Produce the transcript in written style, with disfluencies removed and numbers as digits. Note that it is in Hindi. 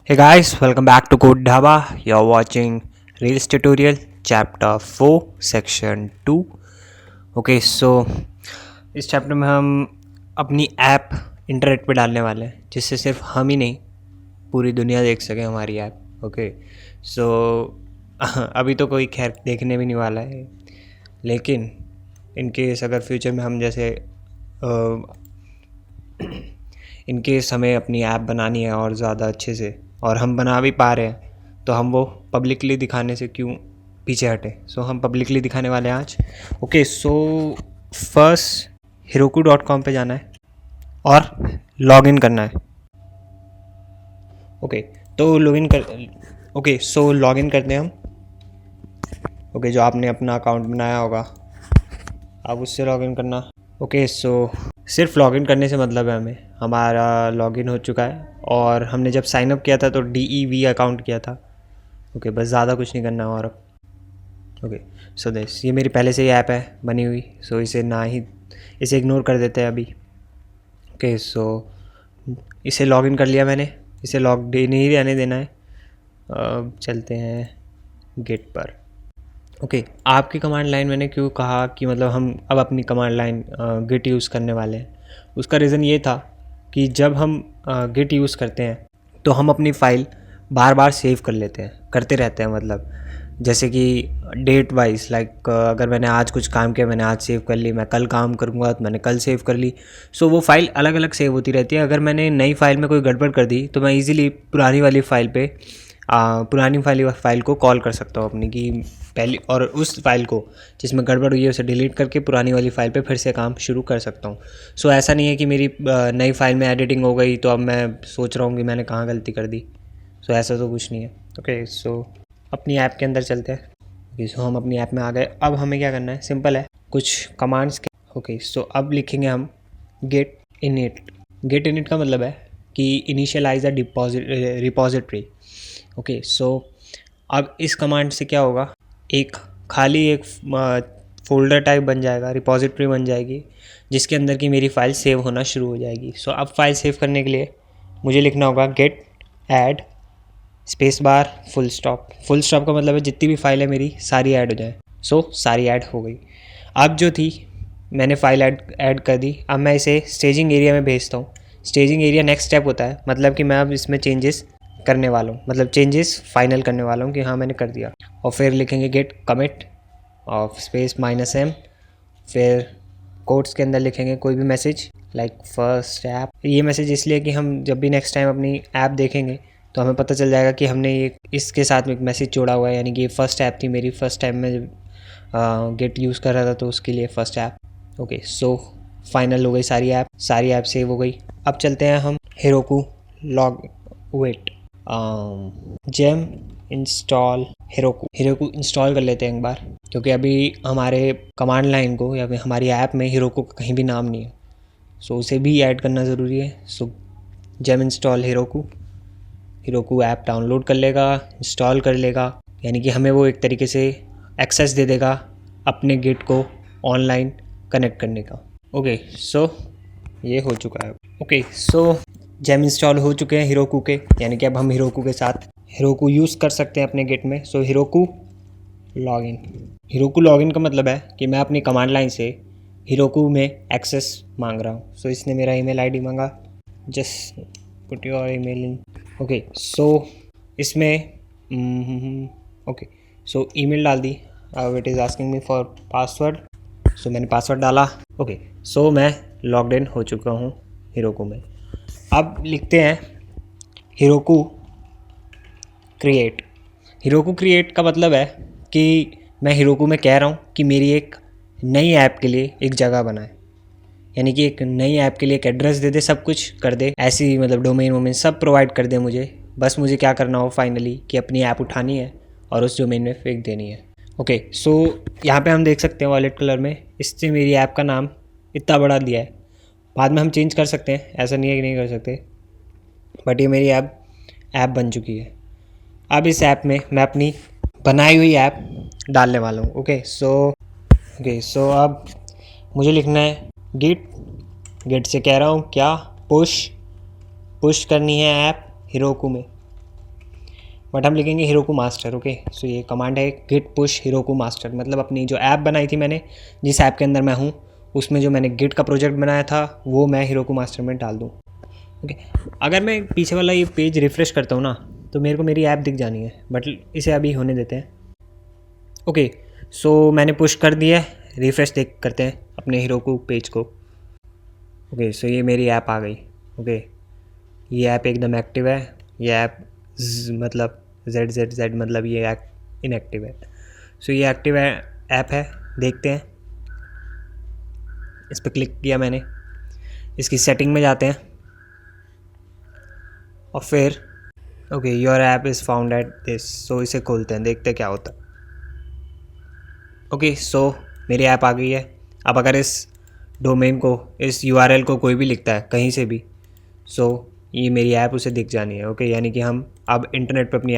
Hey guys, welcome back to Code Dhaba. You're watching Reels tutorial chapter 4 section 2. Okay, so इस चैप्टर में हम अपनी ऐप इंटरनेट पे डालने वाले हैं जिससे सिर्फ हम ही नहीं पूरी दुनिया देख सके हमारी ऐप. ओके सो अभी तो कोई खैर देखने भी नहीं वाला है, लेकिन इनकेस अगर फ्यूचर में हम जैसे इनकेस हमें अपनी ऐप बनानी है और ज़्यादा अच्छे से, और हम बना भी पा रहे हैं, तो हम वो पब्लिकली दिखाने से क्यों पीछे हटे. सो हम पब्लिकली दिखाने वाले हैं आज. ओके सो फर्स्ट heroku.com पे जाना है और लॉगिन करना है. ओके तो लॉगिन करते हैं हम. ओके जो आपने अपना अकाउंट बनाया होगा आप उससे लॉगिन करना. ओके सो सिर्फ लॉगिन करने से मतलब है हमें हमारा लॉगिन हो चुका है, और हमने जब साइन अप किया था तो DEV अकाउंट किया था. ओके बस ज़्यादा कुछ नहीं करना. और ओके सो दिस ये मेरी पहले से ही ऐप है बनी हुई, सो इसे इग्नोर कर देते हैं अभी. ओके सो इसे लॉगिन कर लिया मैंने, इसे लॉग नहीं रहने देना है. चलते हैं गेट पर. ओके आपकी कमांड लाइन मैंने क्यों कहा कि मतलब हम अब अपनी कमांड लाइन गिट यूज़ करने वाले हैं, उसका रीज़न ये था कि जब हम गिट यूज़ करते हैं तो हम अपनी फ़ाइल बार बार सेव करते रहते हैं. मतलब जैसे कि डेट वाइज, लाइक अगर मैंने आज कुछ काम किया मैंने आज सेव कर ली, मैं कल काम करूँगा तो मैंने कल सेव कर ली. सो वो फ़ाइल अलग अलग सेव होती रहती है. अगर मैंने नई फ़ाइल में कोई गड़बड़ कर दी तो मैं ईज़िली पुरानी वाली फ़ाइल को कॉल कर सकता हूँ अपनी की पहली, और उस फाइल को जिसमें गड़बड़ हुई है उसे डिलीट करके पुरानी वाली फ़ाइल पे फिर से काम शुरू कर सकता हूँ. सो ऐसा नहीं है कि मेरी नई फ़ाइल में एडिटिंग हो गई तो अब मैं सोच रहा हूँ कि मैंने कहाँ गलती कर दी. सो ऐसा तो कुछ नहीं है. ओके सो अपनी ऐप के अंदर चलते हैं. ओके सो हम अपनी ऐप में आ गए. अब हमें क्या करना है, सिंपल है, कुछ कमांड्स के. ओके सो अब लिखेंगे हम गेट इनिट. गेट इनिट का मतलब है कि इनिशियलाइज अ रिपोजिटरी. ओके सो अब इस कमांड से क्या होगा, एक फोल्डर टाइप बन जाएगा, रिपोजिटरी बन जाएगी जिसके अंदर की मेरी फ़ाइल सेव होना शुरू हो जाएगी. सो अब फाइल सेव करने के लिए मुझे लिखना होगा git add space bar full stop. Full stop का मतलब है जितनी भी फाइल है मेरी सारी ऐड हो जाए. सो सारी ऐड हो गई. अब जो थी मैंने फ़ाइल ऐड कर दी. अब मैं इसे स्टेजिंग एरिया में भेजता हूँ. स्टेजिंग एरिया नेक्स्ट स्टेप होता है, मतलब कि मैं अब इसमें चेंजेस करने वाला हूँ, मतलब चेंजेस फाइनल करने वाला हूँ कि हाँ मैंने कर दिया. और फिर लिखेंगे git commit of space -m. फिर कोट्स के अंदर लिखेंगे कोई भी मैसेज लाइक फर्स्ट ऐप. ये मैसेज इसलिए कि हम जब भी नेक्स्ट टाइम अपनी ऐप देखेंगे तो हमें पता चल जाएगा कि हमने ये इसके साथ में एक मैसेज जोड़ा हुआ है, यानी कि ये फर्स्ट ऐप थी मेरी. फर्स्ट टाइम में जब गेट यूज़ कर रहा था तो उसके लिए first app. Okay so final हो गई सारी ऐप सेव हो गई. अब चलते हैं हम Heroku gem install Heroku install कर लेते हैं एक बार, क्योंकि अभी हमारे कमांड लाइन को या फिर हमारी ऐप में हेरोकू का कहीं भी नाम नहीं है. सो उसे भी ऐड करना ज़रूरी है. So gem install Heroku app download कर लेगा, इंस्टॉल कर लेगा, यानी कि हमें वो एक तरीके से एक्सेस दे देगा अपने गिट को ऑनलाइन कनेक्ट करने का. ओके सो ये हो चुका है. ओके सो जेम इंस्टॉल हो चुके हैं हेरोकू के, यानी कि अब हम हेरोकू के साथ हेरोकू यूज़ कर सकते हैं अपने गिट में. सो हेरोकू लॉगिन का मतलब है कि मैं अपनी कमांड लाइन से हेरोकू में एक्सेस मांग रहा हूँ. सो इसने मेरा ईमेल आईडी मांगा, just put your email in. Okay so इसमें ओके सो ईमेल डाल दी. अब it is asking me for password. So मैंने पासवर्ड डाला. ओके सो मैं लॉग्ड इन हो चुका हूँ हेरोकू में. अब लिखते हैं हेरोकू क्रिएट का मतलब है कि मैं हेरोकू में कह रहा हूँ कि मेरी एक नई ऐप के लिए एक जगह बनाए, यानी कि एक नई ऐप के लिए एक एड्रेस दे दे, सब कुछ कर दे, ऐसी मतलब डोमेन सब प्रोवाइड कर दे मुझे. बस मुझे क्या करना हो फाइनली कि अपनी ऐप उठानी है और उस डोमेन में फेंक देनी है. ओके सो यहाँ पे हम देख सकते हैं वॉलेट कलर में इससे मेरी ऐप का नाम इतना बड़ा दिया है. बाद में हम चेंज कर सकते हैं, ऐसा नहीं है कि नहीं कर सकते, बट ये मेरी ऐप बन चुकी है. अब इस ऐप में मैं अपनी बनाई हुई ऐप डालने वाला हूँ. ओके सो अब मुझे लिखना है गेट से कह रहा हूँ क्या पुश करनी है ऐप हेरोकू में. बट हम लिखेंगे हिरोकू मास्टर। ओके, सो ये कमांड है गिट पुश हिरोकू मास्टर, मतलब अपनी जो ऐप बनाई थी मैंने, जिस ऐप के अंदर मैं हूँ, उसमें जो मैंने गिट का प्रोजेक्ट बनाया था वो मैं हिरोकू मास्टर में डाल दूँ। ओके, अगर मैं पीछे वाला ये पेज रिफ़्रेश करता हूँ ना तो मेरे को मेरी ऐप दिख जानी है, बट इसे अभी होने देते हैं। ओके, सो मैंने पुश कर दिया है, रिफ़्रेश देख करते हैं अपने हिरोकू पेज को। ओके, सो ये मेरी ऐप आ गई। ओके, ये ऐप एकदम एक्टिव है। ये ऐप मतलब ZZZ मतलब ये ऐप इनएक्टिव है। सो ये एक्टिव है, ऐप है, देखते हैं। इस पर क्लिक किया मैंने, इसकी सेटिंग में जाते हैं और फिर okay your app is found at this, so इसे खोलते हैं, देखते हैं क्या होता है। ओके, सो मेरी ऐप आ गई है। अब अगर इस डोमेन को, इस URL को कोई भी लिखता है कहीं से भी, सो ये मेरी ऐप उसे दिख जानी है। ओके, यानी कि हम अब इंटरनेट पे अपनी